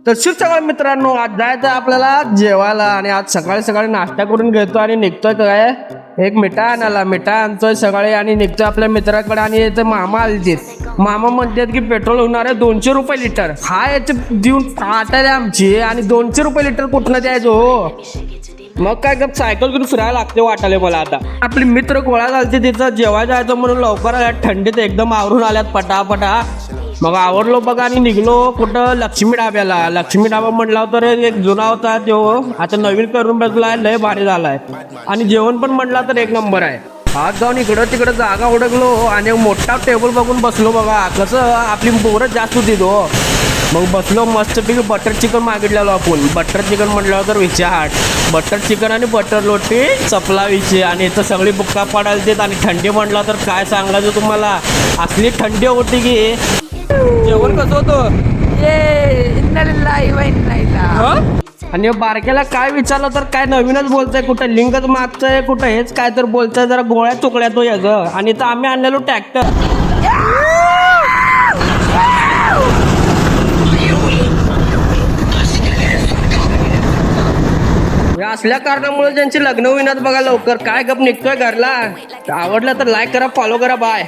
तर सगळ्या मित्रांनो, आज जायचं आपल्याला जेवायला आणि आज सकाळी सकाळी नाश्ता करून घेतो आणि निघतोय काय एक मिठा आणायला. मिठा आणतोय सकाळी आणि निघतोय आपल्या मित्राकडे. आणि याचे मामा आलते. मामा म्हणतात की पेट्रोल होणार आहे 200 रुपये लिटर. हा याचे देऊन आटाय आमची आणि 200 रुपये लिटर कुठनं द्यायचो हो. मग काय गप सायकल घेऊन फिरायला लागते वाटाले मला. आता आपले मित्र गोळा झालते तिथं जेवायला जायचं म्हणून लवकर आल्यात. थंडीत एकदम आवरून आल्यात पटापटा. मग आवरलो बघा आणि निघलो कुठं लक्ष्मी डाब्याला. लक्ष्मी डाबा म्हटला तर एक जुना होता तो आता नवीन करून बसलाय, लय भारी झालाय. आणि जेवण पण म्हटला तर एक नंबर आहे. आज जाऊन इकडं तिकडं जागा उडकलो आणि मोठा टेबल बघून बसलो बघा. कसं आपली पोरं जास्त होती तो. मग बसलो मस्तपैकी. बटर चिकन मागितलेलो आपण. बटर चिकन म्हटलं तर विषय हाट. बटर चिकन आणि बटर रोटी चपला विषय. आणि इथं सगळी बुक्का पडायला देत. आणि थंडी म्हटलं तर काय सांगायचं तुम्हाला, असली थंडी होती की. जेवण कसं होतं आणि बारक्याला काय विचारलं तर काय नवीनच बोलतंय. कुठं लिंगच मागतंय, कुठं हेच काय तर बोलतंय. जरा गोळ्या चुकल्या तो याग. आणि तर आम्ही आणलेलो ट्रॅक्टर. असल्या कारणामुळे ज्यांची लग्न होईनात बघा लवकर. काय गप निघतोय घरला. आवडलं तर लाईक करा, फॉलो करा. बाय.